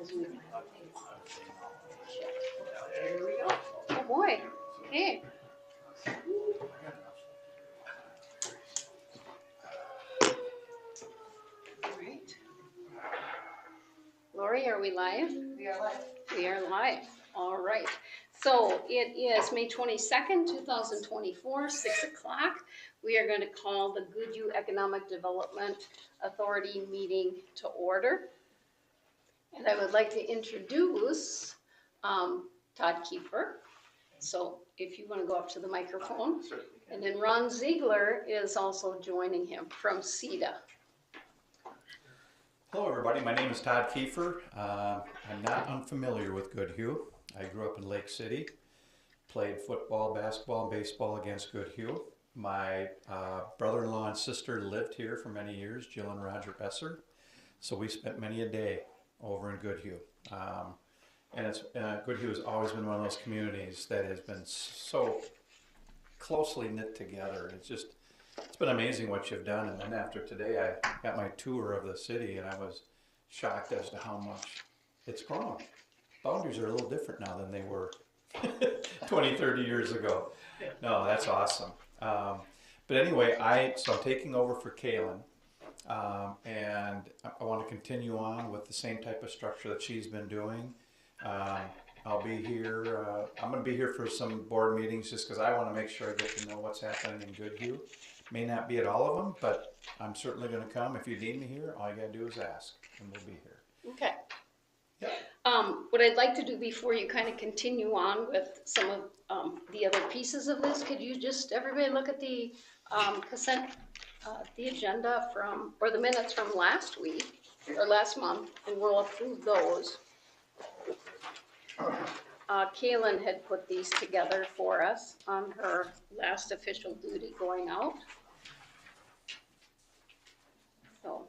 'cause we. There we go. Oh boy. Okay. All right. Lori, are we live? We are live. We are live. All right. So it is May 22nd, 2024, 6 o'clock. We are going to call the Goodhue Economic Development Authority meeting to order. And I would like to introduce Todd Kiefer. So if you want to go up to the microphone. And then Ron Ziegler is also joining him from CEDA. Hello everybody, my name is Todd Kiefer. I'm not unfamiliar with Goodhue. I grew up in Lake City, played football, basketball, baseball against Goodhue. My brother-in-law and sister lived here for many years, Jill and Roger Besser. So we spent many a day over in Goodhue. Goodhue has always been one of those communities that has been so closely knit together. It's been amazing what you've done. And then after today, I got my tour of the city and I was shocked as to how much it's grown. Boundaries are a little different now than they were 20, 30 years ago. No, that's awesome. But anyway, so I'm taking over for Kaylin. And I want to continue on with the same type of structure that she's been doing. I'll be here, I'm going to be here for some board meetings just because I want to make sure I get to know what's happening in Goodhue. May not be at all of them, but I'm certainly going to come. If you need me here, all you got to do is ask, and we'll be here. Okay. Yeah. What I'd like to do before you kind of continue on with some of the other pieces of this, could you just, everybody look at the consent, the agenda or the minutes from last week, or last month, and we'll approve those. Kaylin had put these together for us on her last official duty going out. So.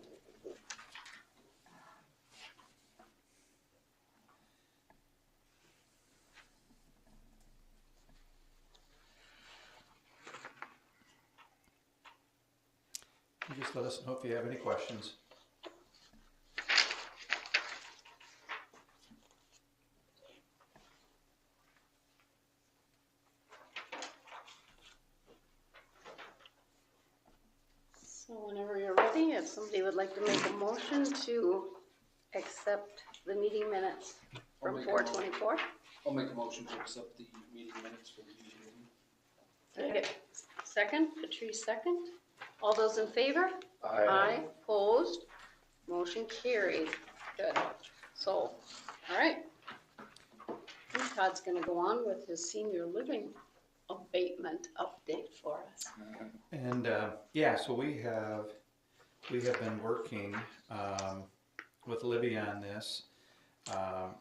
You just let us know if you have any questions. So whenever you're ready, if somebody would like to make a motion to accept the meeting minutes from 4/24. I'll make a motion to accept the meeting minutes for the meeting. Okay. Second, Patrice second. All those in favor? Aye. Opposed? Motion carried. Good. So, all right. I think Todd's going to go on with his senior living abatement update for us. And so we have been working with Libby on this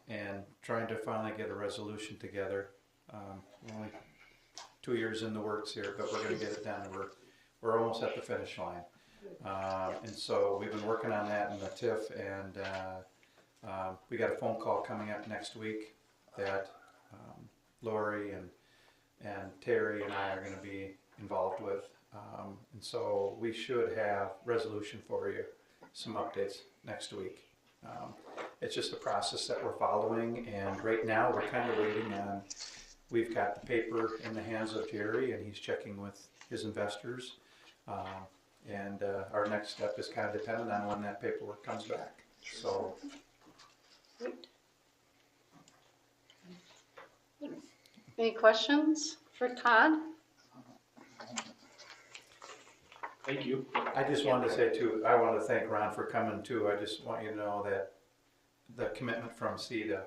and trying to finally get a resolution together. Only 2 years in the works here, but we're going to get it done. We're almost at the finish line. And so we've been working on that in the TIF, and we got a phone call coming up next week that Lori and Terry and I are going to be involved with. And so we should have resolution for you, some updates next week. It's just a process that we're following, and right now we're kind of waiting on, we've got the paper in the hands of Jerry and he's checking with his investors. And our next step is kind of dependent on when that paperwork comes back. So. Any questions for Todd? Thank you. I just wanted to say too, I want to thank Ron for coming too. I just want you to know that the commitment from CEDA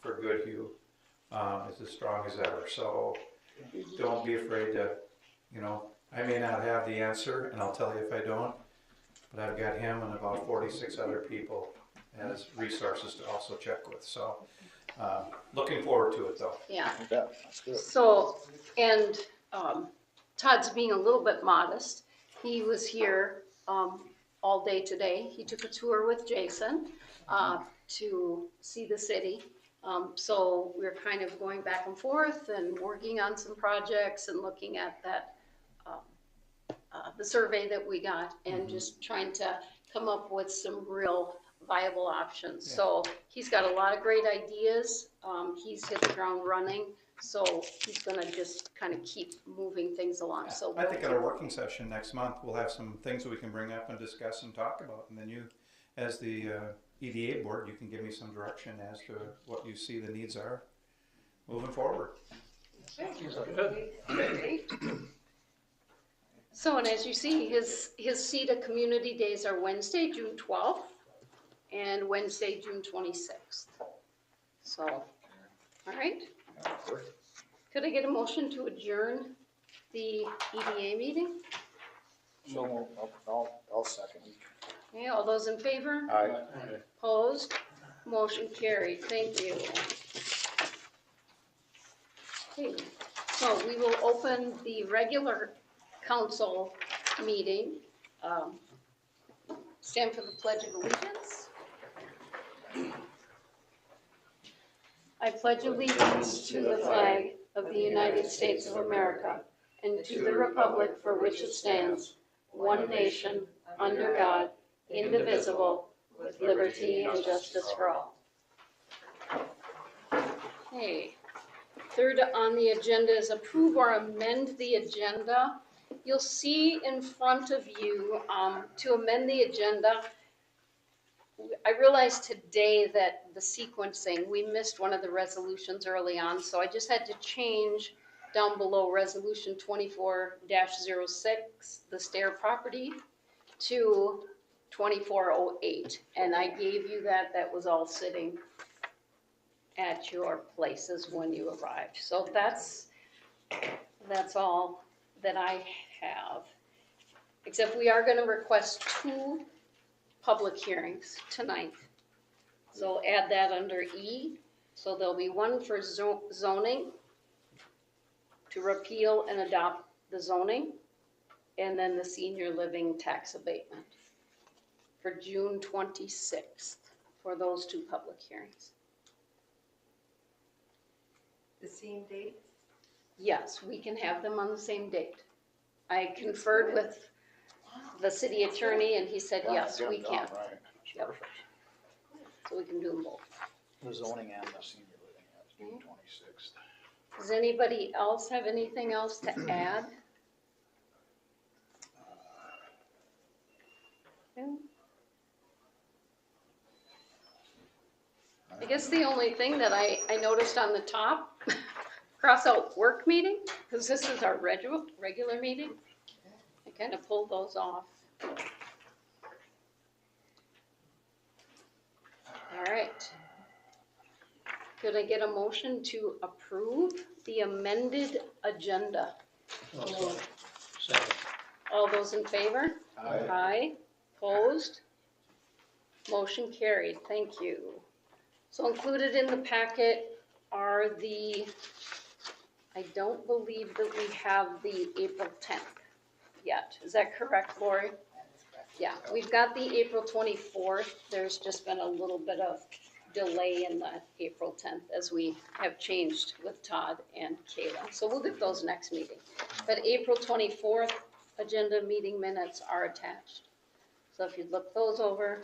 for Goodhue is as strong as ever. So don't be afraid to, I may not have the answer, and I'll tell you if I don't, but I've got him and about 46 other people as resources to also check with. So looking forward to it though. Yeah. That's good. So, and Todd's being a little bit modest. He was here all day today. He took a tour with Jason to see the city. So we're kind of going back and forth and working on some projects and looking at that, the survey that we got, and just trying to come up with some real viable options. Yeah. So he's got a lot of great ideas. He's hit the ground running, so he's gonna just kind of keep moving things along, so. I think at our working session next month, we'll have some things that we can bring up and discuss and talk about, and then you, as the EDA board, you can give me some direction as to what you see the needs are moving forward. Great. So, and as you see, his CETA Community Days are Wednesday, June 12th, and Wednesday, June 26th. So, all right. Could I get a motion to adjourn the EDA meeting? So I'll second. Okay, all those in favor? Aye. Opposed? Motion carried. Thank you. Okay, so we will open the regular council meeting. Stand for the Pledge of Allegiance. I pledge allegiance to the flag of the United States of America and to the republic for which it stands, one nation, under God, indivisible, with liberty and justice for all. Okay. Third on the agenda is approve or amend the agenda. You'll see in front of you, to amend the agenda, I realized today that the sequencing, we missed one of the resolutions early on, so I just had to change down below resolution 24-06, the stair property, to 2408. And I gave you that was all sitting at your places when you arrived. So that's all that I have. Except we are gonna request 2 public hearings tonight. So add that under E. So there'll be one for zoning, to repeal and adopt the zoning, and then the senior living tax abatement for June 26th for those 2 public hearings. The same date? Yes, we can have them on the same date. I conferred with the city attorney and he said, yes, we can. Right, that's Yep. perfect. So we can do them both. The zoning and the senior living, that's June 26th. Does anybody else have anything else to add? No? I guess the only thing that I noticed on the top, cross out work meeting, because this is our regular meeting. I kind of pulled those off. All right. Could I get a motion to approve the amended agenda? Second. All those in favor? Aye. Aye. Opposed? Motion carried. Thank you. So included in the packet are I don't believe that we have the April 10th yet. Is that correct, Lori? Yeah, we've got the April 24th. There's just been a little bit of delay in the April 10th as we have changed with Todd and Kayla. So we'll get those next meeting. But April 24th agenda meeting minutes are attached. So if you'd look those over.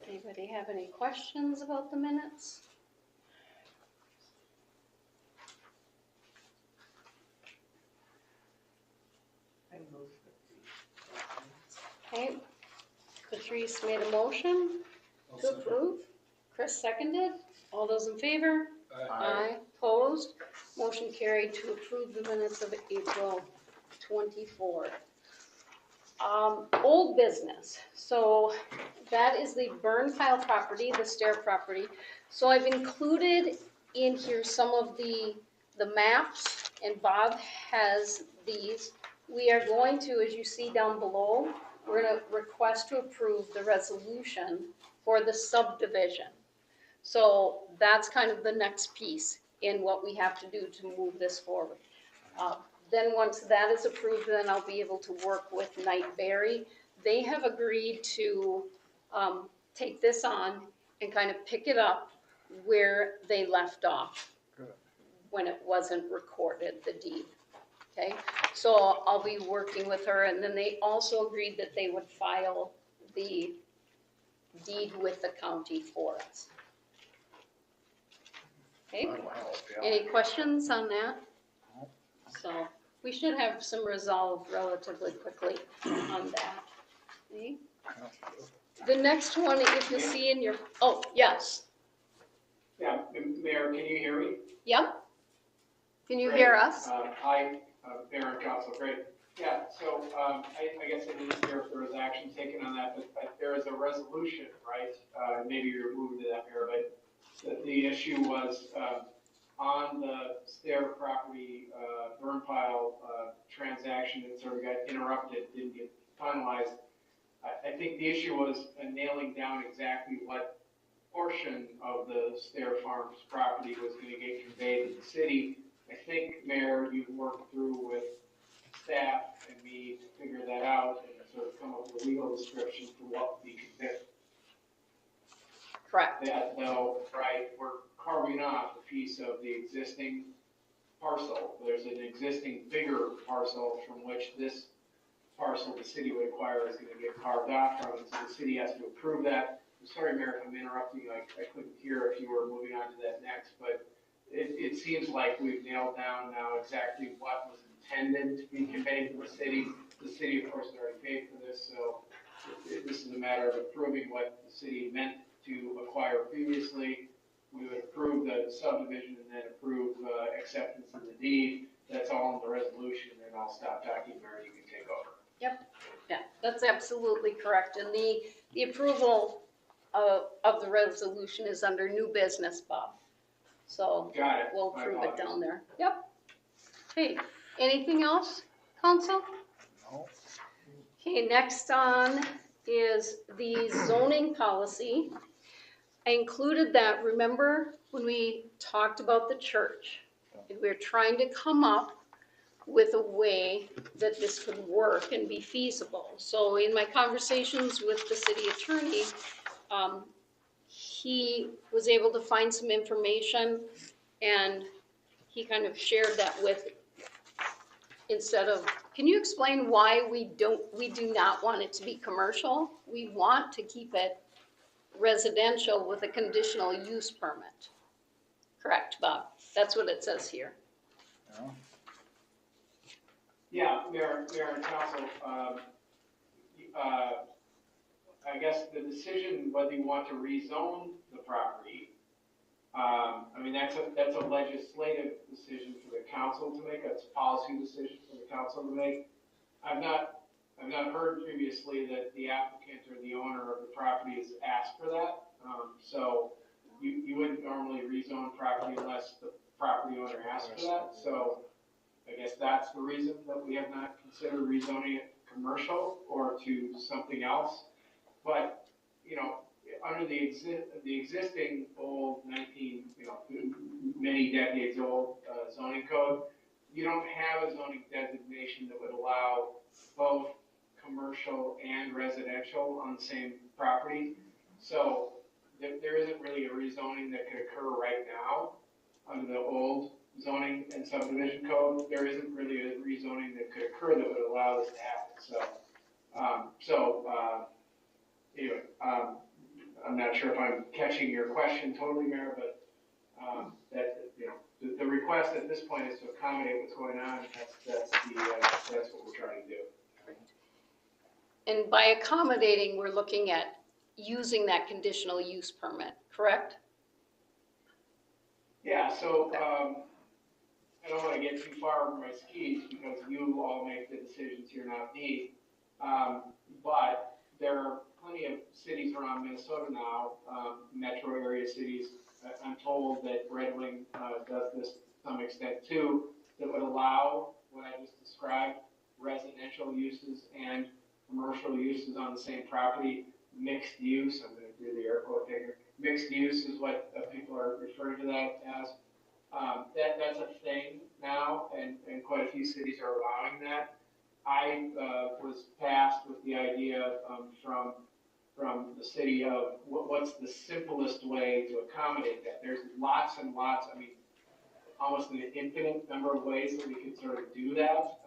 Anybody have any questions about the minutes? I move Okay, Patrice made a motion. I'll to approve. Chris seconded. All those in favor? Aye. Opposed? Motion carried to approve the minutes of April 24th. Old business. So that is the burn pile property, the stair property. So I've included in here some of the maps, and Bob has these. We are going to, as you see down below, we're gonna request to approve the resolution for the subdivision. So that's kind of the next piece in what we have to do to move this forward. Then once that is approved, then I'll be able to work with Knight Berry. They have agreed to take this on and kind of pick it up where they left off when it wasn't recorded, the deed. Okay, so I'll be working with her, and then they also agreed that they would file the deed with the county for us. Okay, any questions on that? So we should have some resolve relatively quickly on that. Okay. The next one, if you'll see in your, oh, yes, Yeah, Mayor, can you hear me? yep. Can you Great. hear us? Hi, Mayor and Council, great. Yeah, so I guess I didn't hear if there was action taken on that, but there is a resolution, right? Maybe you're moving to that, Mayor, but the issue was on the stair property burn pile transaction that sort of got interrupted, didn't get finalized. I think the issue was nailing down exactly what portion of the Stair Farms property was going to get conveyed to the city. I think, Mayor, you've worked through with staff and me to figure that out and sort of come up with a legal description for what would be conveyed. Correct. That though, right, we're carving off a piece of the existing parcel. There's an existing bigger parcel from which this parcel the city would acquire is going to get carved off from, and so the city has to approve that. I'm sorry, Mayor, if I'm interrupting you. I couldn't hear if you were moving on to that next, but it seems like we've nailed down now exactly what was intended to be conveyed to the city. The city, of course, has already paid for this, so this is a matter of approving what the city meant to acquire previously. We would approve the subdivision and then approve acceptance of the deed. That's all in the resolution, and I'll stop talking, Mayor, you can take over. Yep, yeah, that's absolutely correct. And the approval of the resolution is under new business, Bob. So Got it. we'll My approve it apologies. down there. Yep. Okay, anything else, council? No. Okay, next on is the zoning policy. I included that, remember when we talked about the church? And we were trying to come up with a way that this could work and be feasible. So in my conversations with the city attorney, he was able to find some information, and he kind of shared that with, instead of, can you explain why we do not want it to be commercial? We want to keep it residential with a conditional use permit. Correct, Bob? That's what it says here. No. Yeah, Mayor and Council, I guess the decision whether you want to rezone the property, I mean, that's a legislative decision for the council to make. That's a policy decision for the council to make. I've not heard previously that the applicant or the owner of the property has asked for that. So you wouldn't normally rezone property unless the property owner asked for that. So I guess that's the reason that we have not considered rezoning it commercial or to something else. But, you know, under the existing old many decades old zoning code, you don't have a zoning designation that would allow both commercial and residential on the same property. So there isn't really a rezoning that could occur right now under the old zoning and subdivision code. There isn't really a rezoning that could occur that would allow this to happen. Anyway, I'm not sure if I'm catching your question totally, Mayor, but the request at this point is to accommodate what's going on. That's what we're trying to do. And by accommodating, we're looking at using that conditional use permit, correct? Yeah, so, I don't wanna get too far over my skis because you all make the decisions here, not me. But there are plenty of cities around Minnesota now, metro area cities. I'm told that Red Wing, does this to some extent too, that would allow what I just described, residential uses and commercial uses on the same property, mixed use, I'm gonna do the air quote thing here. Mixed use is what people are referring to that as. That's a thing now, and quite a few cities are allowing that. I was tasked with the idea from the city of what's the simplest way to accommodate that. There's lots and lots, I mean, almost an infinite number of ways that we could sort of do that.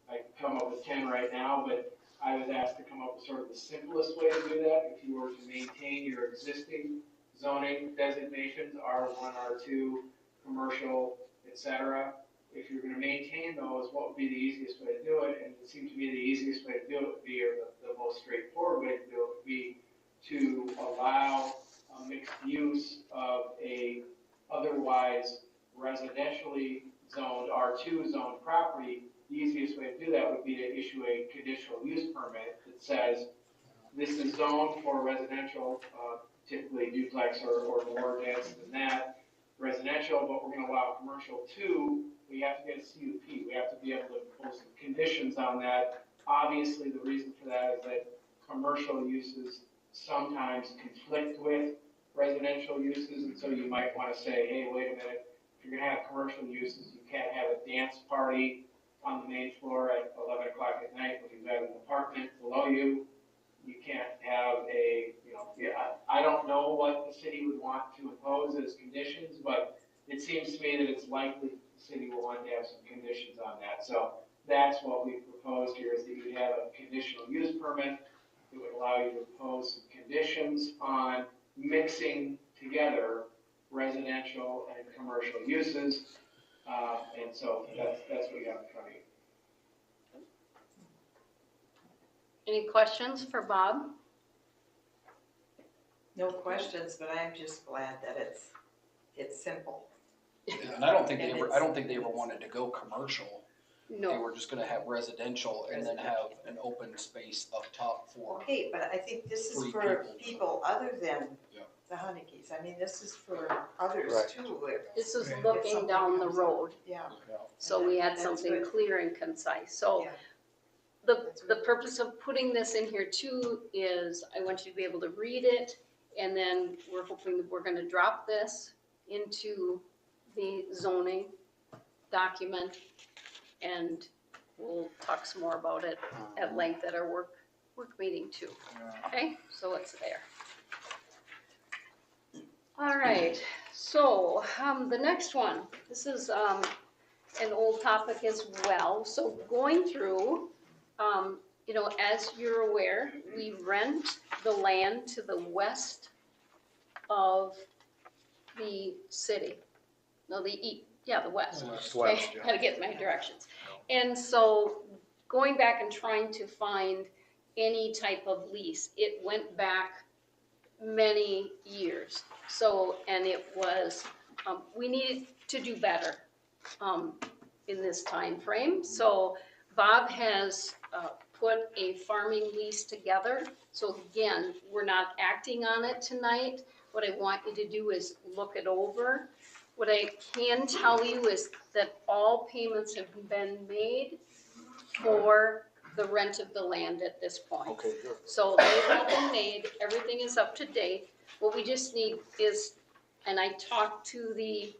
I could come up with 10 right now, but I was asked to come up with sort of the simplest way to do that. If you were to maintain your existing zoning designations, R1, R2, commercial, et cetera, if you're gonna maintain those, what would be the easiest way to do it? And it seemed to me the easiest way to do it would be, or the most straightforward way to do it would be to allow a mixed use of a otherwise residentially zoned R2 zoned property. The easiest way to do that would be to issue a conditional use permit that says this is zoned for residential, typically duplex or more dense than that, residential, but we're gonna allow commercial too. We have to get a CUP. We have to be able to impose some conditions on that. Obviously, the reason for that is that commercial uses sometimes conflict with residential uses, and so you might want to say, hey, wait a minute, if you're gonna have commercial uses, you can't have a dance party on the main floor at 11 o'clock at night when you've got an apartment below you. You can't have I don't know what the city would want to impose as conditions, but it seems to me that it's likely the city will want to have some conditions on that. So that's what we proposed here, is that you have a conditional use permit that would allow you to impose some conditions on mixing together residential and commercial uses. And so that's what you have in front of you. Any questions for Bob? No questions, but I'm just glad that it's simple. And I don't think they ever wanted to go commercial. They No. were just gonna have residential and then have an open space up top for. Okay, but I think this is Free for people. people other than Yeah. the Honeykeys. I mean, this is for others Right. too. This is If looking something down the comes up. road, Yeah. so we had That's something good. clear and concise. So Yeah. the purpose of putting this in here too is I want you to be able to read it, and then we're hoping that we're gonna drop this into the zoning document, and we'll talk some more about it at length at our work meeting too. Okay, so it's there. All right, so, the next one, this is, an old topic as well. So going through, as you're aware, we rent the land to the west of the city. No, the west. West, Okay, yeah. gotta get my directions. And so going back and trying to find any type of lease, it went back many years. So, and it was, we needed to do better in this time frame. So Bob has put a farming lease together. So again, we're not acting on it tonight. What I want you to do is look it over. What I can tell you is that all payments have been made for the rent of the land at this point. Okay, good. So they've all been made, everything is up to date. What we just need is, and I talked to the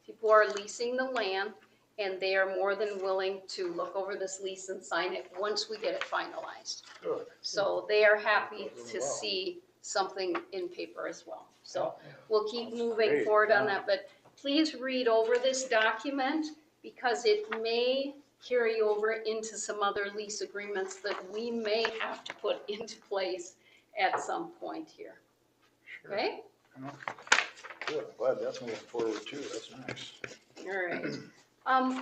people who are leasing the land, and they are more than willing to look over this lease and sign it once we get it finalized. Good. So they are happy to see something in paper as well. So we'll keep moving great, forward on yeah. that, but please read over this document because it may carry over into some other lease agreements that we may have to put into place at some point here. Sure. Okay? Good, I'm glad that's moving forward too, that's nice. All right.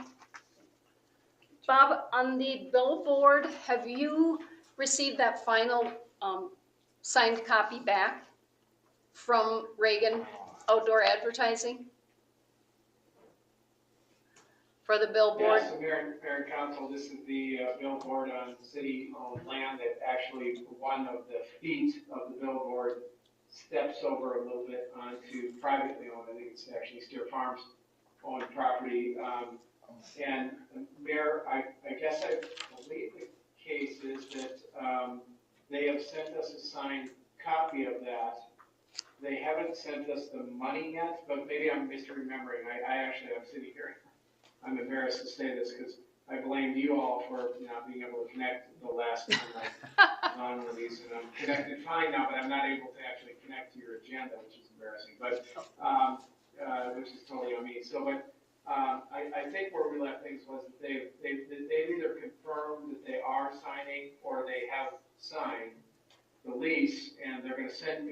Bob, on the billboard, have you received that final signed copy back from Reagan Outdoor Advertising for the billboard? Yes, Mayor and Council, this is the billboard on city-owned land that actually one of the feet of the billboard steps over a little bit onto privately owned, I think it's actually Steer Farms owned property. And Mayor, I guess I believe the case is that they have sent us a signed copy of that. They haven't sent us the money yet, but maybe I'm misremembering. I actually am sitting here. I'm embarrassed to say this because I blamed you all for not being able to connect the last time I on release, and I'm connected fine now, but I'm not able to actually connect to your agenda, which is embarrassing, but, which is totally on me. So, but, I think where we left things was that they've either confirmed that they are signing or they have signed the lease, and they're gonna send,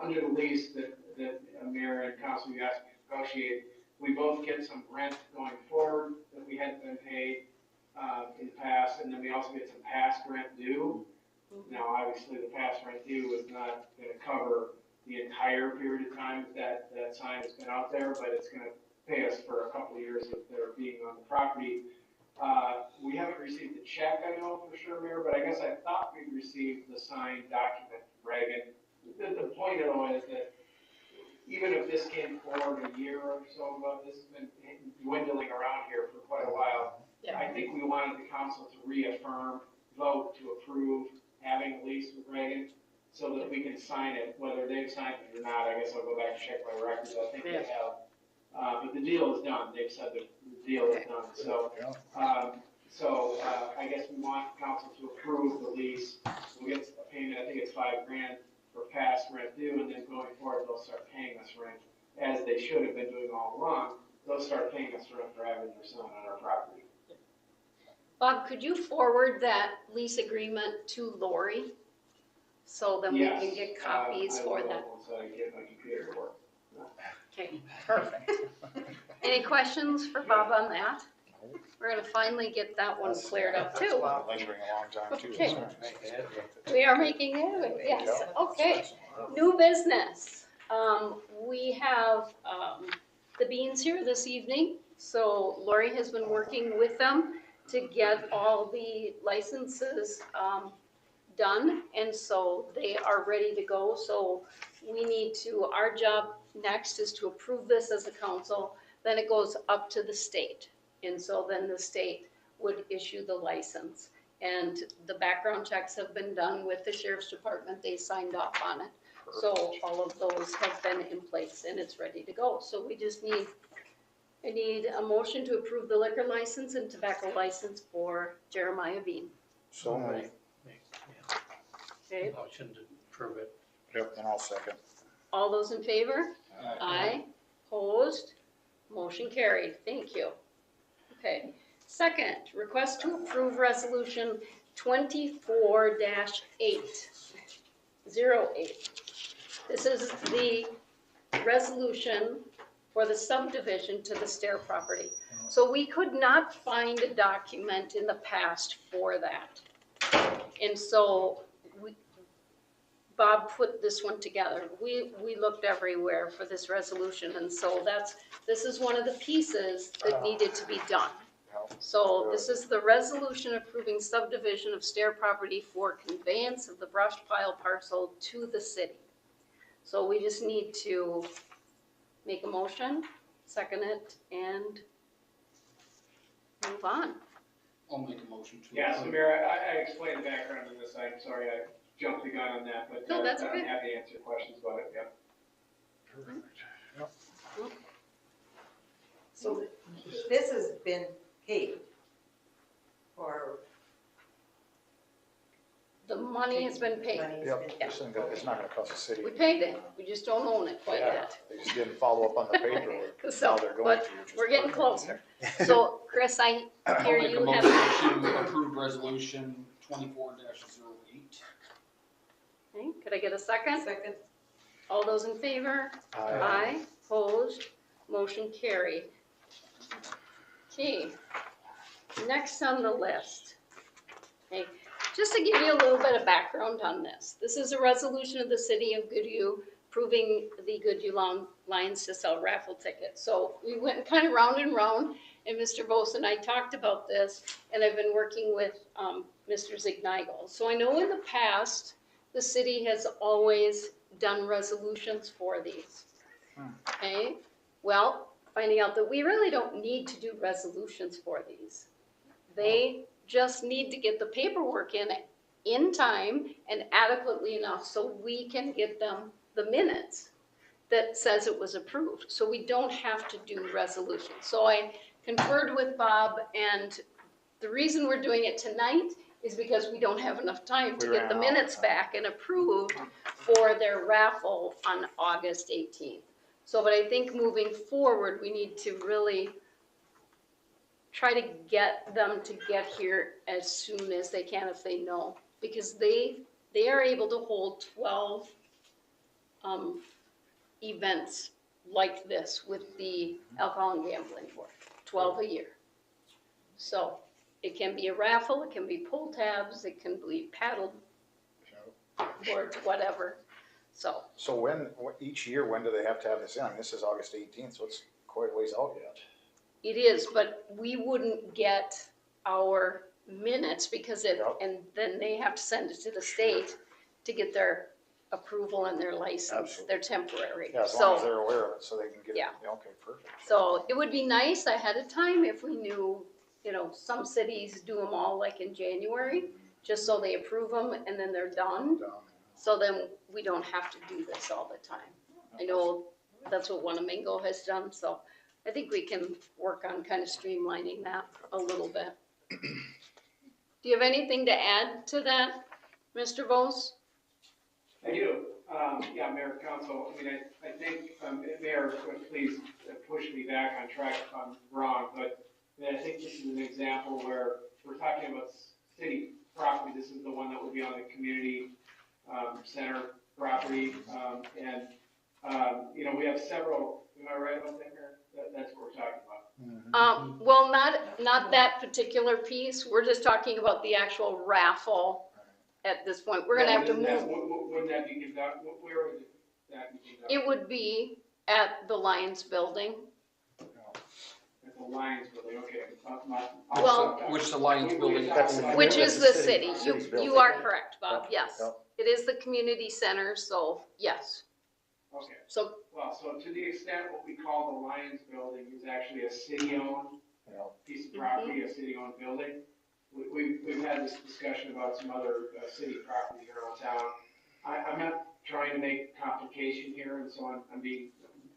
under the lease that Mayor and Council, you asked me to negotiate, we both get some rent going forward that we hadn't been paid in the past, and then we also get some past rent due. Now, obviously, the past rent due is not gonna cover the entire period of time that sign has been out there, but it's gonna pay us for a couple of years of their being on the property. We haven't received the check, I know for sure, Mayor, but I guess I thought we'd received the signed document from Reagan. The point though is that even if this came forward a year or so ago, this has been dwindling around here for quite a while. Yeah. I think we wanted the council to reaffirm, vote to approve having a lease with Reagan so that we can sign it, whether they've signed it or not. I guess I'll go back and check my records. I think they have. But the deal is done. They've said that the deal is done. So, I guess we want council to approve the lease. We'll get a payment, I think it's $5,000 for past rent due, and then going forward, they'll start paying us rent, as they should have been doing all along. They'll start paying us rent for having their son on our property. Bob, could you forward that lease agreement to Lori? So then we can get copies for that. Once I get my computer to work. Okay, perfect. Any questions for Bob on that? We're gonna finally get that one cleared up too. Lingering a long time too. Okay. So- We are making it, yes, okay. New business. We have, the Beans here this evening. So Lori has been working with them to get all the licenses, done. And so they are ready to go. So we need to, our job next is to approve this as a council. Then it goes up to the state. And so then the state would issue the license. And the background checks have been done with the sheriff's department. They signed off on it. So all of those have been in place and it's ready to go. So we just need, I need a motion to approve the liquor license and tobacco license for Jeremiah Bean. So moved. Okay, Motion to approve it. Yep, and I'll second. all those in favor? Aye. Opposed? Motion carried. Thank you. Okay. Second, request to approve resolution 24-808. This is the resolution for the subdivision to the Stair property. So we could not find a document in the past for that. And so Bob put this one together. We looked everywhere for this resolution, and so this is one of the pieces that needed to be done. So this is the resolution approving subdivision of Stair property for conveyance of the brush pile parcel to the city. So we just need to make a motion, second it, and move on. I'll make a motion to. Yeah, so Mayor, I explained the background of this. I'm sorry I jumped the gun on that, but No, that's okay. I'm happy to answer questions about it, yeah. So this has been paid for. The money has been paid. Money has Yep, been this isn't gonna- it's not gonna cost the city. We paid it, we just don't own it quite Yeah, yet. They just didn't follow up on the paperwork. So, Now they're going but to, which is we're getting perfect. closer. So, Chris, I I'll hear make a you motion have, to approve resolution 24-08. okay, could I get a second? Second. All those in favor? Aye. Opposed? Motion carried. Okay, next on the list. Okay, just to give you a little bit of background on this. This is a resolution of the city of Goodhue approving the Goodhue Lions to sell raffle tickets. So we went kind of round and round, and Mr. Bose and I talked about this, and I've been working with Mr. Zignagel. So I know in the past, the city has always done resolutions for these. Okay, well, finding out that we really don't need to do resolutions for these. They just need to get the paperwork in time and adequately enough so we can get them the minutes that says it was approved. So we don't have to do resolutions. So I conferred with Bob, and the reason we're doing it tonight is because we don't have enough time to get the minutes back and approved for their raffle on August 18th. So, but I think moving forward, we need to really try to get them to get here as soon as they can if they know, because they are able to hold 12 events like this with the alcohol and gambling board, 12 a year. So it can be a raffle, it can be pull tabs, it can be paddle boards, whatever. So So each year, when do they have to have this in? I mean, this is August 18th, so it's quite a ways out yet. it is, but we wouldn't get our minutes because Yep. and then they have to send it to the state to get their approval and their license. Absolutely. They're temporary. Yeah, as long as So, they're aware of it, so they can get it. Yeah. Okay, perfect. so it would be nice ahead of time if we knew, some cities do them all like in January, just so they approve them and then they're done. Done. So then we don't have to do this all the time. I know that's what Wanamingo has done, so I think we can work on kind of streamlining that a little bit. Do you have anything to add to that, Mr. Bose? I do. Yeah, Mayor, Council, I think, Mayor, please push me back on track if I'm wrong, but I think this is an example where we're talking about city property. This is the one that would be on the community center property. We have several, am I right about that, Mayor? That's what we're talking about. Well, not that particular piece. We're just talking about the actual raffle at this point. We're gonna have to move. Wouldn't that be conducted, where would that be conducted? It would be at the Lions building. At the Lions building, okay. Well- Which the Lions building. Which is the city. City's You building. are correct, Bob, yes. Yep. It is the community center, so yes. Okay, So, well, so to the extent what we call the Lions building is actually a city-owned Yeah. piece of property, a city-owned building. We've had this discussion about some other city property here in town. I'm not trying to make complication here, and so I'm being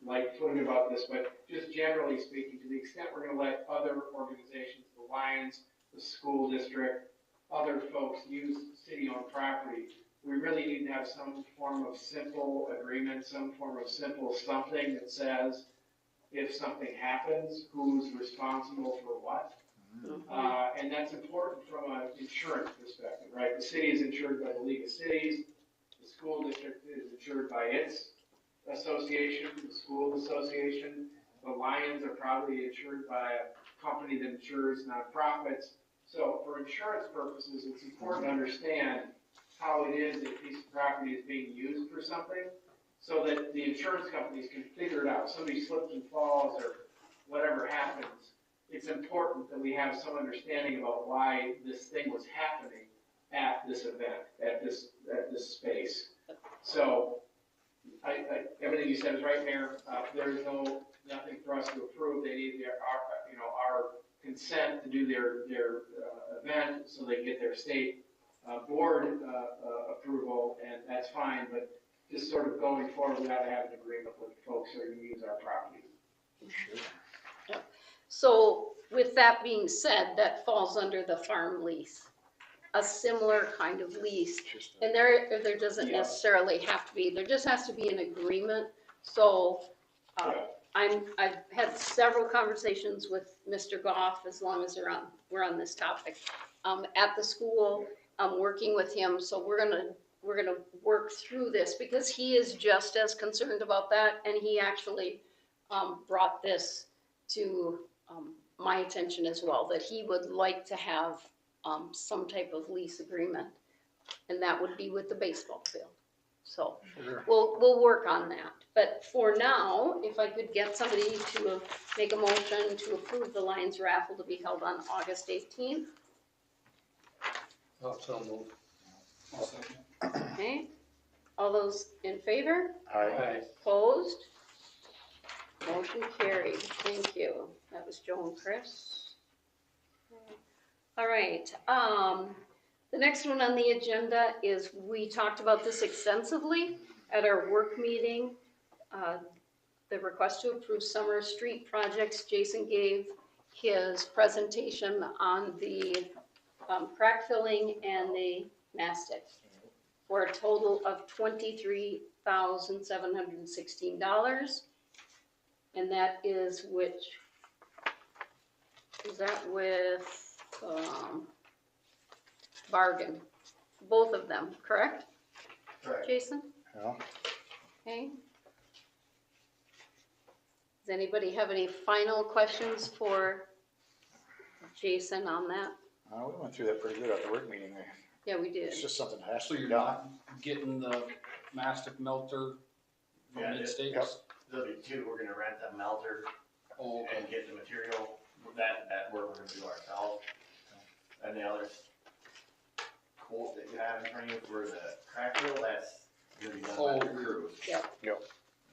light-footed about this, but just generally speaking, to the extent we're gonna let other organizations, the Lions, the school district, other folks use city-owned property, we really need to have some form of simple agreement, some form of simple something that says, if something happens, who's responsible for what? And that's important from an insurance perspective, right? The city is insured by the League of Cities, the school district is insured by its association, the school association. The Lions are probably insured by a company that insures nonprofits. So for insurance purposes, it's important to understand how it is that a piece of property is being used for something, so that the insurance companies can figure it out. Somebody slips and falls or whatever happens, it's important that we have some understanding about why this thing was happening at this event, at this space. So, everything you said is right, Mayor. There's nothing for us to approve. They need our consent to do their event, so they get their state board approval, and that's fine. But just sort of going forward, we ought to have an agreement with folks who are going to use our property. so with that being said, that falls under the farm lease, a similar kind of lease. And there doesn't Yeah. necessarily have to be, there just has to be an agreement. So, I've had several conversations with Mr. Goff, as long as we're on this topic, at the school. I'm working with him, so we're gonna work through this, because he is just as concerned about that, and he actually, brought this to, my attention as well, that he would like to have, some type of lease agreement. And that would be with the baseball field. So Sure. we'll work on that. But for now, if I could get somebody to make a motion to approve the Lions raffle to be held on August 18th. So move. I'll second. Okay, all those in favor? Aye. Opposed? Motion carried, thank you. That was Joe and Chris. All right, the next one on the agenda is, we talked about this extensively at our work meeting. The request to approve summer street projects. Jason gave his presentation on the crack filling and the mastic for a total of $23,716. And that is that with bargain? Both of them, correct? Correct. Jason? Yeah. Okay. Does anybody have any final questions for Jason on that? We went through that pretty good at the work meeting. Yeah, we did. It's just something that has So to be you're done. not getting the mastic melter from Yeah, Mid-States? Yep. There'll be two, we're gonna rent the melter Oh, okay. and get the material, that work we're gonna do ourselves. And the other quote that you have in front of you for the crack fill, that's gonna be done by the crew. Yep. Yep.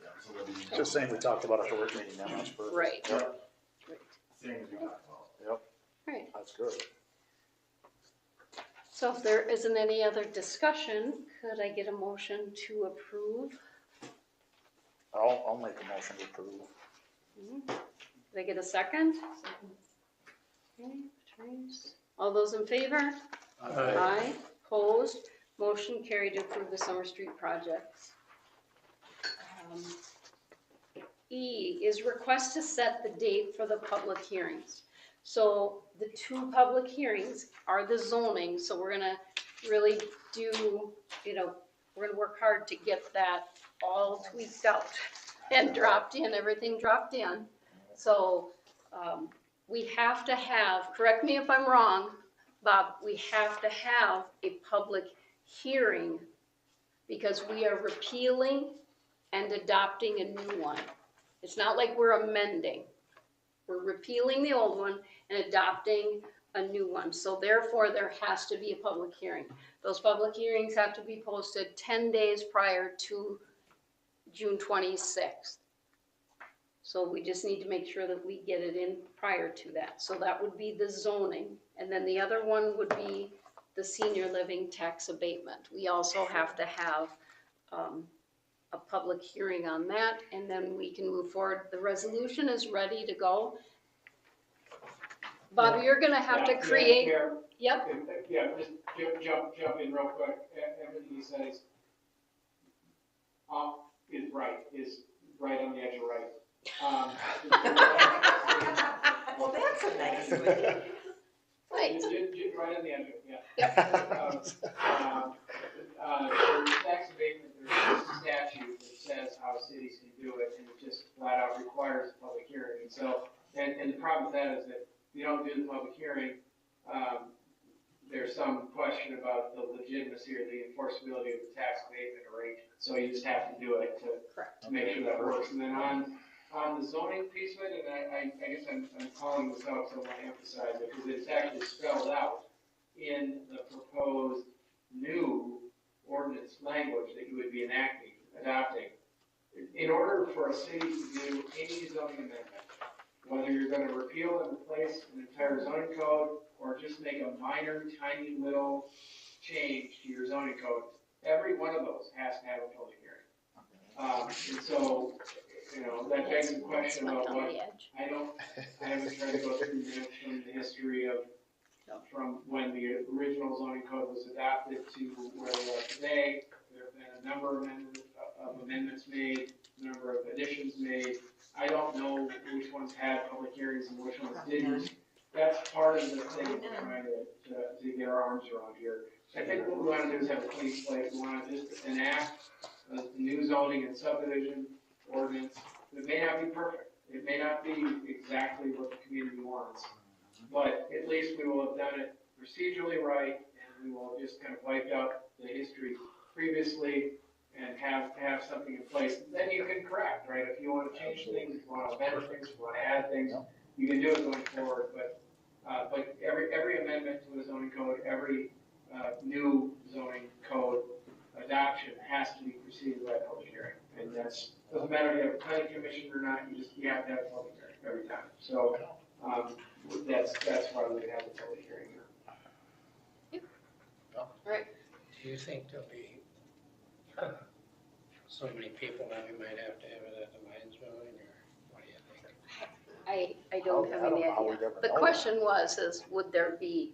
Yeah, so there'll be. Just saying we talked about it at the work meeting, that was perfect. Right. Yep, Same as we talked about. Right. that's good. So if there isn't any other discussion, could I get a motion to approve? I'll make a motion to approve. Could I get a second? Okay, Patrice. All those in favor? Aye. Opposed? Motion carried to approve the Summer Street projects. E is request to set the date for the public hearings. So the two public hearings are the zoning, so we're gonna really do, we're gonna work hard to get that all tweaked out and dropped in, everything dropped in. So, we have to have, correct me if I'm wrong, Bob, we have to have a public hearing because we are repealing and adopting a new one. It's not like we're amending. We're repealing the old one and adopting a new one. So therefore, there has to be a public hearing. Those public hearings have to be posted 10 days prior to June 26th. So we just need to make sure that we get it in prior to that. So that would be the zoning. And then the other one would be the senior living tax abatement. We also have to have a public hearing on that, and then we can move forward. The resolution is ready to go. Bob, you're gonna have to create, yep, Yeah, just jump in real quick. Everything he says is right on the edge of right. Well, that's a nice way. right, Right on the edge of it, yeah. yep, For tax abatement, there's a statute that says how cities can do it, and it just flat out requires a public hearing. And so, and the problem with that is that if you don't do the public hearing, there's some question about the legitimacy or the enforceability of the tax abatement arrangement. So you just have to do it correct. to make sure that works. And then on the zoning piece of it, and I guess I'm calling this out, so I want to emphasize it, because it's actually spelled out in the proposed new ordinance language that you would be adopting. In order for a city to do any zoning amendment, whether you're gonna repeal and replace an entire zoning code, or just make a minor, tiny little change to your zoning code, every one of those has to have a public hearing. And so, that begs the question about On what, the edge. I haven't tried to go through minutes from the history of, from when the original zoning code was adopted to where we are today. There have been a number of amendments made, a number of additions made. I don't know which ones had public hearings and which ones didn't. That's part of the thing we're trying to get our arms around here. I think what we want to do is have a clean slate. We want to just enact a new zoning and subdivision ordinance. It may not be perfect. It may not be exactly what the community wants. But at least we will have done it procedurally right, and we will just kind of wipe out the history previously and have something in place. Then you can correct, right? If you want to change things, if you want to amend things, if you want to add things, you can do it going forward. But every amendment to the zoning code, every new zoning code adoption has to be preceded by a public hearing. And that's, doesn't matter if you have a planning commission or not, you have to have a public hearing every time. So, that's why we have the public hearing here. Right. Do you think there'll be so many people that we might have to have it at the mines building, or what do you think? I don't have any how we'd idea. ever The know question was, would there be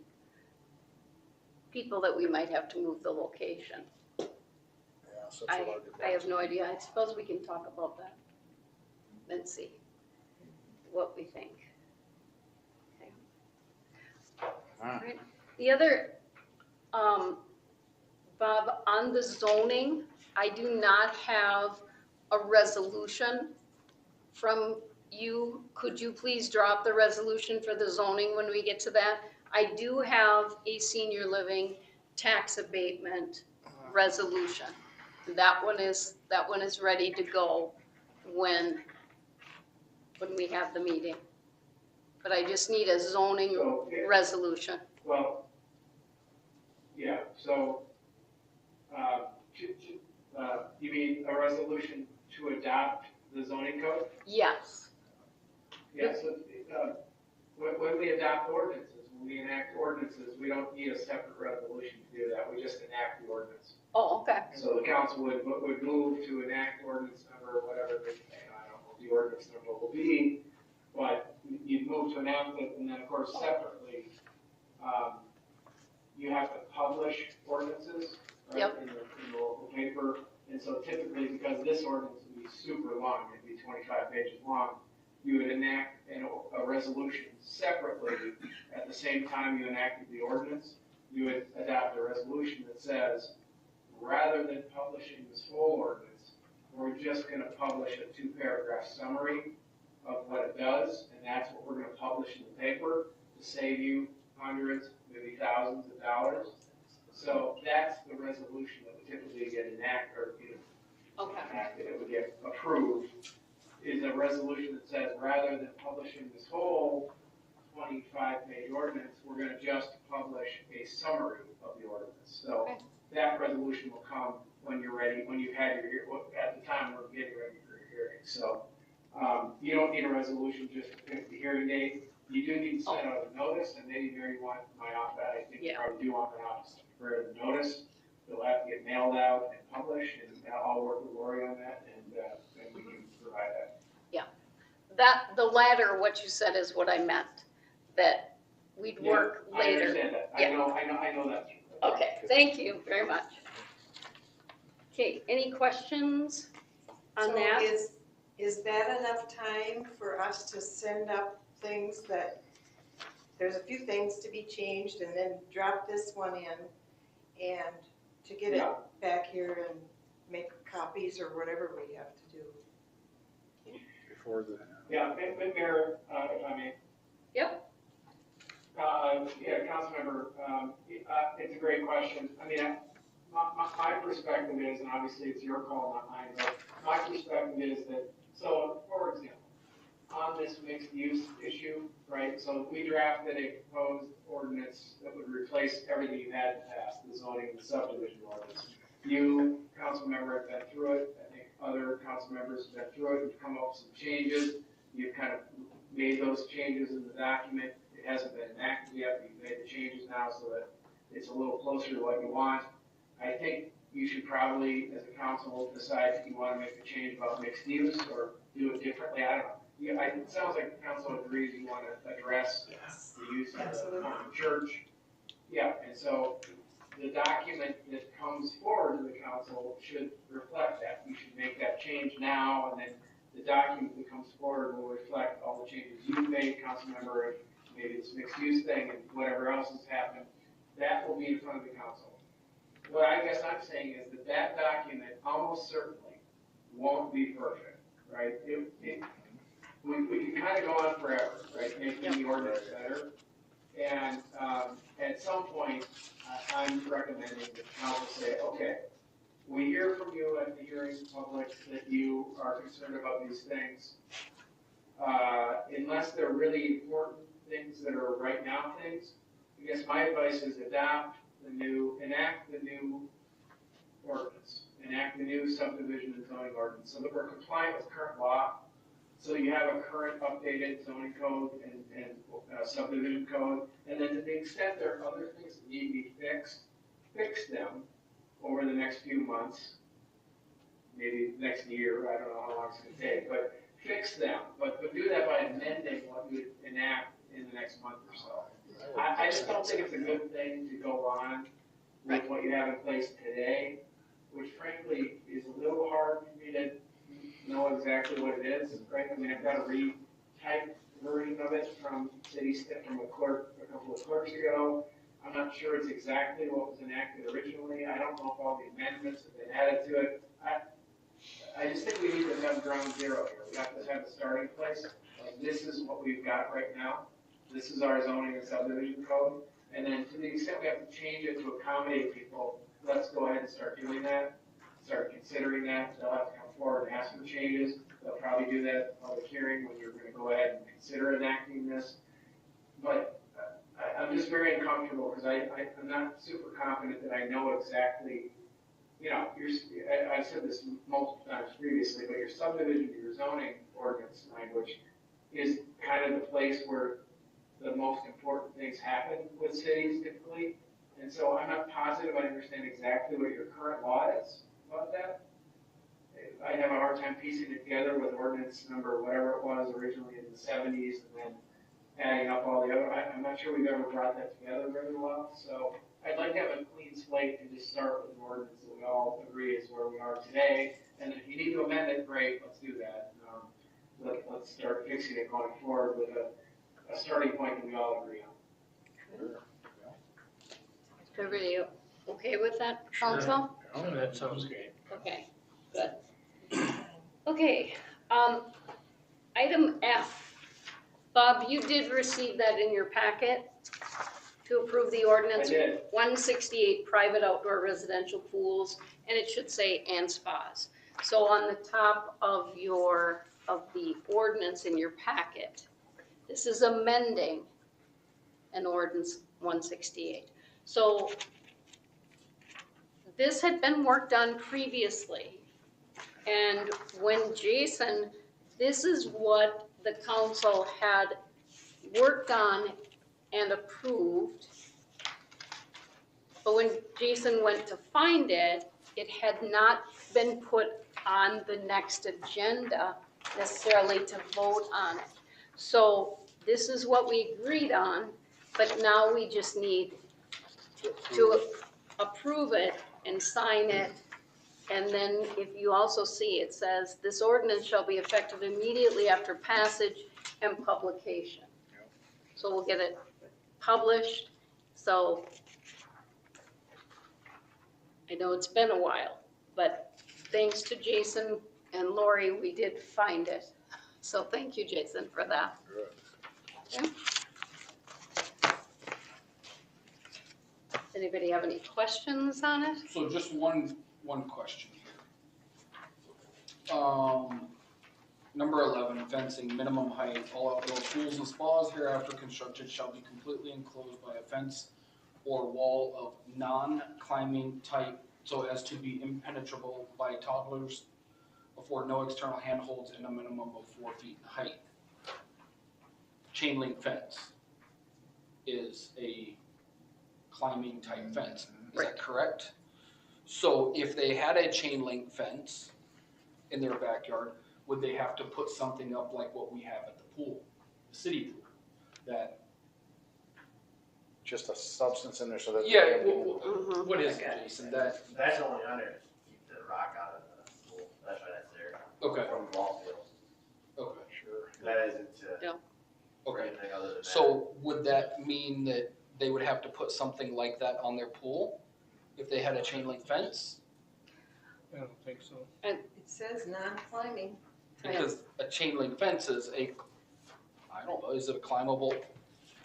people that we might have to move the location? Yeah, such a I large have no idea. I suppose we can talk about that and see what we think. Okay. Hmm. Right. The other, Bob, on the zoning, I do not have a resolution from you. Could you please drop the resolution for the zoning when we get to that? I do have a senior living tax abatement resolution. That one is ready to go when we have the meeting. But I just need a zoning So, resolution. well, yeah, so, you mean a resolution to adopt the zoning code? Yes. Yeah, so, when we adopt ordinances, when we enact ordinances, we don't need a separate resolution to do that, we just enact the ordinance. Oh, okay. So the council would move to enact ordinance number, whatever, I don't know what the ordinance number will be, but you'd move to enact it, and then of course separately, you have to publish ordinances, right? Yep. In the local paper, and so typically, because this ordinance would be super long, it'd be 25 pages long, you would enact a resolution separately at the same time you enacted the ordinance. You would adopt a resolution that says, rather than publishing this whole ordinance, we're just going to publish a 2-paragraph summary of what it does, and that's what we're going to publish in the paper to save you hundreds, maybe thousands of dollars. So that's the resolution that would typically get enacted, or enacted, it would get approved, is a resolution that says, rather than publishing this whole 25-page ordinance, we're going to just publish a summary of the ordinance. So that resolution will come when you're ready, when you've had at the time we're getting ready for your hearing. So you don't need a resolution just to pick the hearing date. You do need to send out a notice, and maybe Mary want my office, I think you probably do want my office to prepare the notice. It'll have to get mailed out and published, and I'll work with Lori on that, and we can provide that. The latter, what you said is what I meant, that we'd work I later. understand that. Yeah. I know that. Okay, thank you very much. Okay, any questions on that? So is that enough time for us to send up things that, there's a few things to be changed, and then drop this one in, and to get it back here and make copies or whatever we have to do? Before the. Yeah, Mayor, if I may. Yep. Yeah, Councilmember, it's a great question. I mean, my perspective is, and obviously it's your call, not mine, but my perspective is that, so for example, on this mixed use issue, right, so we drafted a proposed ordinance that would replace everything you had in the past, the zoning, the subdivision ordinance. You, Councilmember, have been through it. I think other council members have been through it. You've come up with some changes. You've kind of made those changes in the document. It hasn't been enacted yet, but you've made the changes now so that it's a little closer to what you want. I think you should probably, as a council, decide if you want to make a change about mixed use or do it differently. I don't know. Yeah, it sounds like the council agrees you want to address the use of the church. Yeah, and so the document that comes forward to the council should reflect that. You should make that change now, and then the document that comes forward will reflect all the changes you've made, Councilmember, and maybe this mixed use thing and whatever else has happened. That will be in front of the council. What I guess I'm saying is that document almost certainly won't be perfect, right? We can kind of go on forever, right, making the ordinance better. And at some point, I'm recommending that the council say, okay, we hear from you at the hearing public that you are concerned about these things. Unless they're really important things that are right now things, I guess my advice is enact the new ordinance, enact the new subdivision and zoning ordinance, so that we're compliant with current law. So you have a current updated zoning code and subdivision code, and then to the extent there are other things that need to be fixed, fix them over the next few months, maybe next year, I don't know how long it's gonna take, but fix them, but do that by amending what you enact in the next month or so. I just don't think it's a good thing to go on with what you have in place today, which frankly is a little hard for me to know exactly what it is, right? I mean, I've got a retyped version of it from from a couple of clerks ago. I'm not sure it's exactly what was enacted originally. I don't know if all the amendments that they added to it. I just think we need to have ground zero here. We have to have a starting place. Like, this is what we've got right now. This is our zoning and subdivision code. And then to the extent we have to change it to accommodate people, let's go ahead and start doing that. Start considering that. They'll have to come forward and ask for changes. They'll probably do that at the public hearing when you're going to go ahead and consider enacting this. But I'm just very uncomfortable because I'm not super confident that I know exactly, you know, I've said this multiple times previously, but your subdivision, your zoning ordinance language is kind of the place where the most important things happen with cities typically. And so I'm not positive I understand exactly what your current law is about that. I have a hard time piecing it together with ordinance number, whatever it was originally in the 70s, and then adding up all the other, I'm not sure we've ever brought that together very well. So I'd like to have a clean slate and just start with an ordinance that we all agree is where we are today. And if you need to amend it, great, let's do that. Let's start fixing it going forward with a starting point that we all agree on. Everybody okay with that, council? Oh, that sounds great. Okay, good. Okay, item F. Bob, you did receive that in your packet to approve the ordinance. I did. 168 private outdoor residential pools, and it should say and spas. So on the top of the ordinance in your packet, this is amending an ordinance 168. So this had been worked on previously, and when Jason, this is what the council had worked on and approved. But when Jason went to find it, it had not been put on the next agenda necessarily to vote on it. So this is what we agreed on, but now we just need to approve it and sign it. And then if you also see, it says, this ordinance shall be effective immediately after passage and publication. So we'll get it published. So I know it's been a while, but thanks to Jason and Lori, we did find it. So thank you, Jason, for that. Okay. Does anybody have any questions on it? So just one question here. Number 11, fencing, minimum height, all outdoor pools and spas hereafter constructed shall be completely enclosed by a fence or wall of non-climbing type so as to be impenetrable by toddlers, afford no external handholds, and a minimum of 4 feet in height. Chain link fence is a climbing type fence, is that correct? So if they had a chain link fence in their backyard, would they have to put something up like what we have at the pool, the city pool? That Just a substance in there so that. What is it, Jason? That That's only under to keep the rock out of the pool, that's why that's there. okay? From ball fields, Okay, Sure. that isn't to okay. anything other than that. So would that mean that they would have to put something like that on their pool if they had a chain link fence? I don't think so. It says non-climbing. Because a chain link fence is I don't know, is it a climbable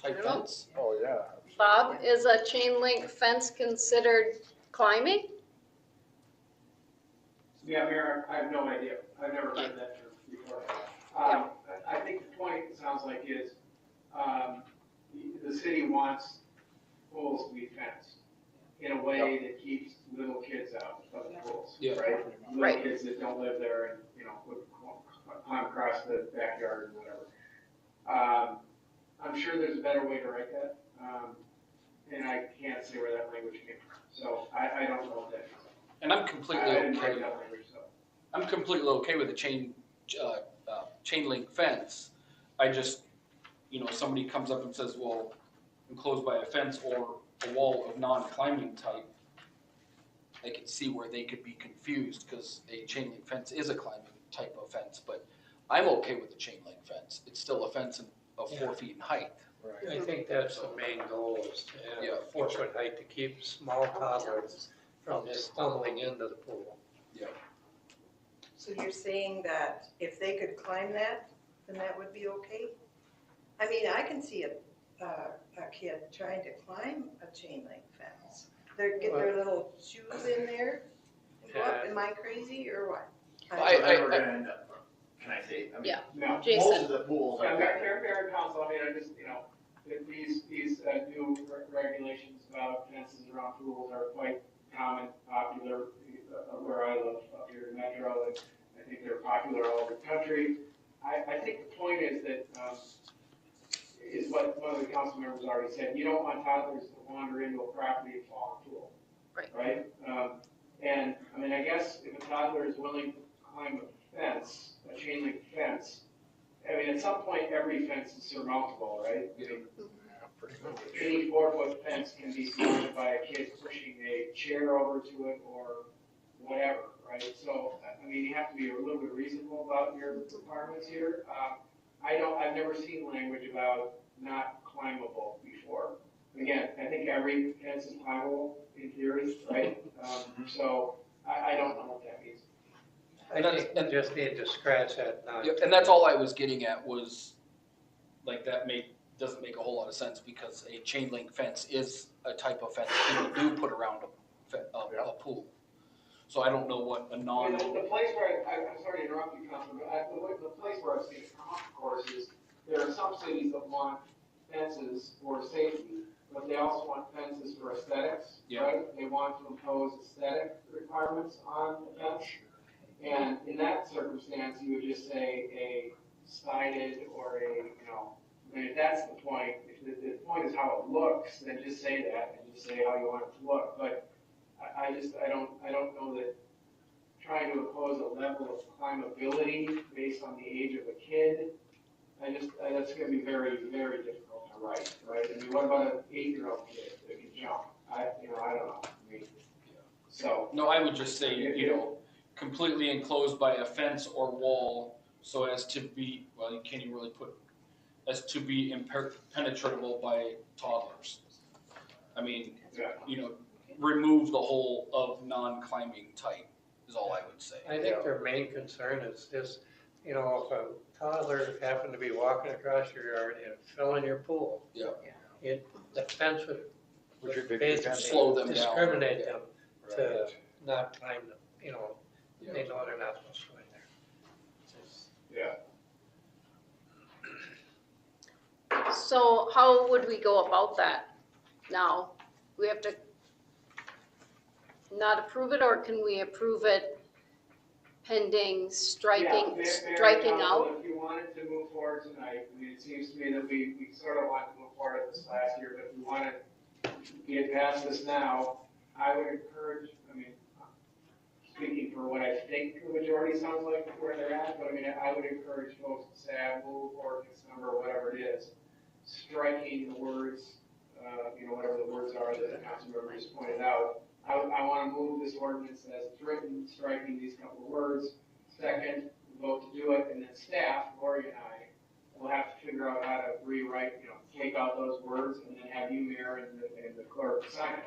height don't know. fence? Oh, yeah. Bob, is a chain link fence considered climbing? Yeah, Mayor, I have no idea. I've never heard that term before. I think the point, it sounds like, is, the city wants pools to be fenced in a way that keeps little kids out of the pools, Yeah. right? Right. Little kids that don't live there and, would climb across the backyard and whatever. I'm sure there's a better way to write that, and I can't say where that language came from. So I don't know what that is. And I'm completely I didn't okay. write that language, so. I'm completely okay with the chain link fence. I just, somebody comes up and says, well, enclosed by a fence or a wall of non-climbing type, I can see where they could be confused, because a chain link fence is a climbing type of fence, but I'm okay with the chain link fence. It's still a fence of 4 feet in height. I think that's the main goal, is to Yeah. have a 4-foot height to keep small toddlers from stumbling into the pool. So you're saying that if they could climb that, then that would be okay? I mean, I can see a kid trying to climb a chain link fence. They get their little shoes in there and go up. Am I crazy or what? So then we're gonna end up, can I say, I mean, Yeah. No. Jason. most of the pools Yeah, are. Mayor and Council, I mean, I just, these new regulations about fences around pools are quite common, popular, where I live up here in Metro, and I think they're popular all over the country. I think the point is that, is what one of the council members already said, you don't want toddlers to wander into a property and fall in a pool. Right? And, I mean, I guess if a toddler is willing to climb a fence, a chain link fence, I mean, at some point, every fence is surmountable, right? I mean, any 4-foot fence can be surmounted by a kid pushing a chair over to it or whatever, right? So, I mean, you have to be a little bit reasonable about your requirements here. I've never seen language about not climbable before. Again, I think every fence is climbable in theory, right? So, I don't know what that means. I think we just need to scratch that now. Yep, and that's all I was getting at, was like that doesn't make a whole lot of sense, because a chain link fence is a type of fence people do put around a pool. So I don't know what a I non. mean, the place where, I'm sorry to interrupt you, Councilman, but the place where I've seen it come up, of course, is there are some cities that want fences for safety, but they also want fences for aesthetics, right? They want to impose aesthetic requirements on the fence. And in that circumstance, you would just say a sided or I mean, if that's the point, if the point is how it looks, then just say that and just say how you want it to look. But I don't know that trying to impose a level of climbability based on the age of a kid, that's gonna be very, very difficult to write, right? I mean, what about an 8-year-old kid that can jump? I don't know. I mean, so. No, I would just say, completely enclosed by a fence or wall, so as to be, well, you can't even really put, as to be impenetrable by toddlers. I mean, remove the whole of non-climbing type is all I would say. I think their main concern is just, if a toddler happened to be walking across your yard and fell in your pool. Yeah. The fence would Basically slow them down. discriminate them to not climb them, they know they're not supposed to go in there. Yeah. So how would we go about that now? We have to not approve it, or can we approve it pending striking out? If you wanted to move forward tonight, I mean, it seems to me that we sort of want to move forward at this last year, but if we want to get past this now, I would encourage, I mean, speaking for what I think the majority sounds like where they're at, but I mean, I would encourage folks to say, I move ordinance number, whatever it is, striking the words, whatever the words are that the council member just pointed out. I want to move this ordinance as it's written, striking these couple of words. Second, vote to do it, and then staff, Lori and I, will have to figure out how to rewrite, take out those words, and then have you, Mayor, and the clerk sign it.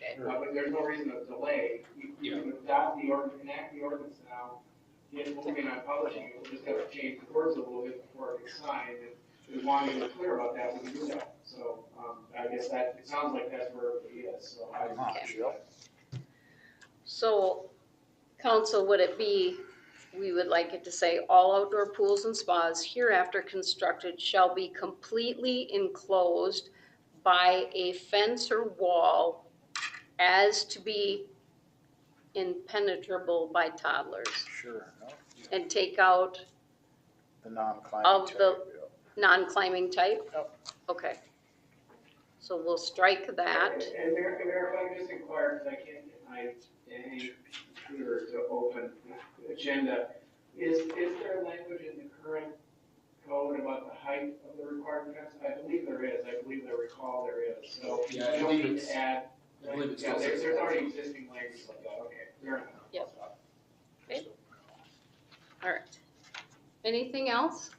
Okay. But there's no reason to delay. You can adopt the ordinance, enact the ordinance now, get moving on publishing it. We'll just have to change the words a little bit before it gets signed. And as long as we're clear about that, we can do that. So guess that, it sounds like that's where everybody is, so I. Pretty much, yep. So, council, would it be, we would like it to say, all outdoor pools and spas hereafter constructed shall be completely enclosed by a fence or wall as to be impenetrable by toddlers, Sure, no, and take out the non-climbing Of type, the- yep. non-climbing type? Yep. Okay. So we'll strike that. And Mayor, if I can just inquire, because I can't get my, any computer to open the agenda, is there language in the current code about the height of the required fence? I believe there is, I believe I recall there is, so you Yeah, I don't believe need it's- to add. I believe it Yeah, still says there's that. already existing language like that, okay, fair enough. Yep. All right. Anything else?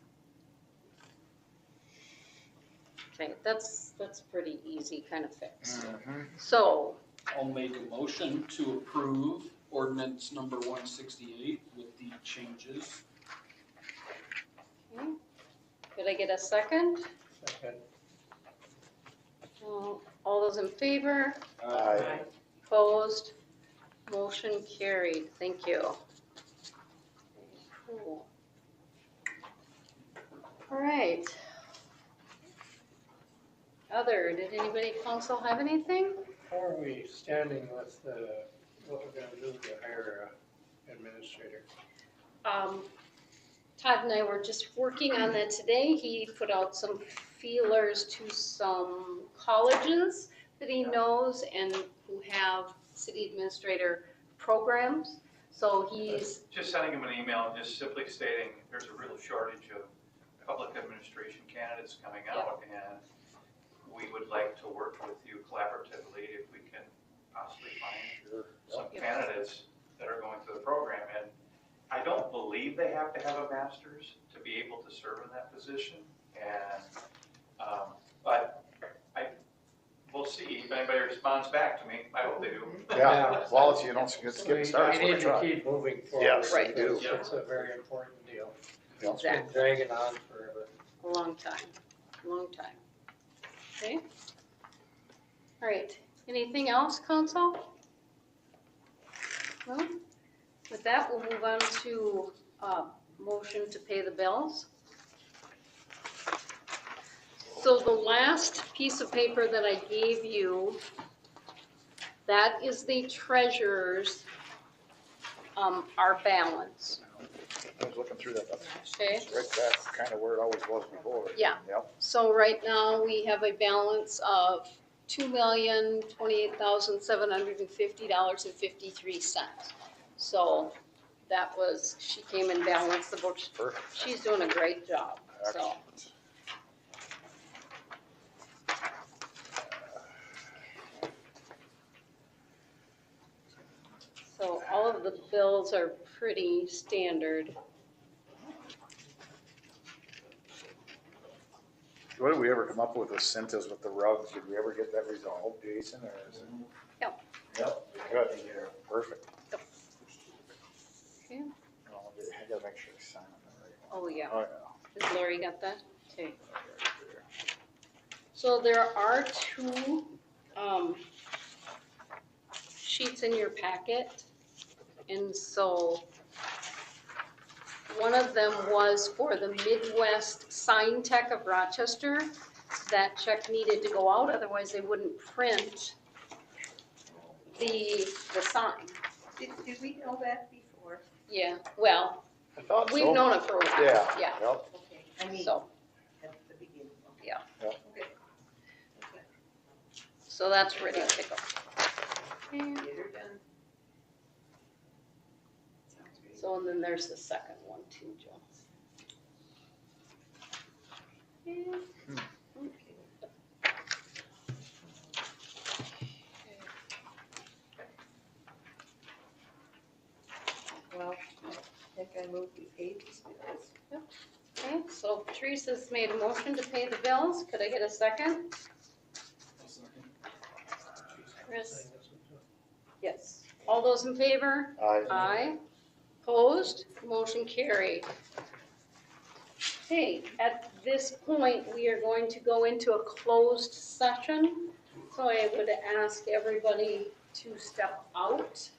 Okay, that's pretty easy kind of fix. Mhm. So, I'll make a motion to approve ordinance number 168 with the changes. okay. Could I get a second? Second. All those in favor? Aye. Opposed? Motion carried. Thank you. Cool. All right. Did anybody council have anything? How are we standing with what we're gonna do to hire a administrator? Todd and I were just working on that today. He put out some feelers to some colleges that he knows and who have city administrator programs. So he's, Just sending him an email, and just simply stating, there's a real shortage of public administration candidates coming out, and we would like to work with you collaboratively if we can possibly find Sure. some Yep. candidates that are going through the program. And I don't believe they have to have a master's to be able to serve in that position. And, but we'll see if anybody responds back to me. I hope they do. Yeah, well, it's, it's So getting started, we so need to keep moving forward. Yes, we because do. It's a very important deal. Yeah. It's been Exactly. dragging on forever. a long time. Okay? All right. Anything else, council? No? With that, we'll move on to, motion to pay the bills. So the last piece of paper that I gave you, that is the treasurer's, our balance, I was looking through that, that's okay? right, that's kind of where it always was before. Yeah. Yep. So right now, we have a balance of $2,028,750.53. So that was, she came and balanced the books. Perfect. She's doing a great job, so. Excellent. So all of the bills are pretty standard. What did we ever come up with Cintas with the rugs? Did we ever get that resolved, Jason, or is it? Yep. Yep, good, perfect. Okay. Oh, I gotta make sure I sign on the right one. Oh, yeah. Oh, yeah. Has Lori got that? Okay. Right there. So there are two, sheets in your packet. And so one of them was for the Midwest Sign Tech of Rochester. That check needed to go out, otherwise they wouldn't print the sign. Did we know that before? Yeah, well, I thought so. we've known it for a while, Yeah, yeah, yep, Okay, I mean, so, at the beginning. Okay. yeah. Yep. Okay. So that's ready to go. Okay. Get her done. Sounds great. So, and then there's the second one too, Joe. Yeah. Well, I think I moved the paid these bills. Okay, so Teresa's made a motion to pay the bills. Could I get a second? Chris? Yes. All those in favor? Aye. Opposed? Motion carried. Okay, at this point, we are going to go into a closed session. So I would ask everybody to step out.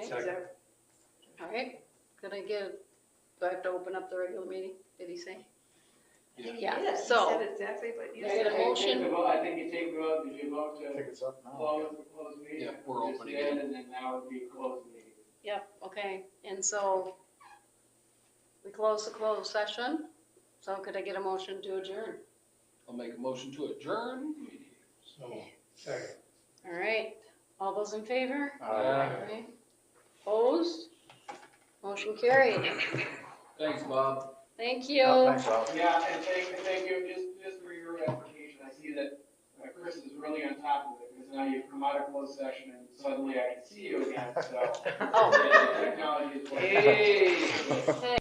Okay, Second. all right. Could I get, do I have to open up the regular meeting? Did he say? Yeah. Yeah, He so- said exactly what you Can I get said. a motion? I think you take the vote, did you vote I to think it's up now. close the meeting? Yeah, we're Just opening did, it. and then now would be closed meeting. Yep, okay, and so we close the closed session, so could I get a motion to adjourn? I'll make a motion to adjourn. So, second. All right, all those in favor? Uh, Aye. Opposed? Motion carried. Thanks, Bob. Thank no, you. thanks, Al. Yeah, and thank you, just for your application, I see that Chris is really on top of it, because now you've come out of closed session and suddenly I can see you again, so. Oh. Technology is. Hey. Hey.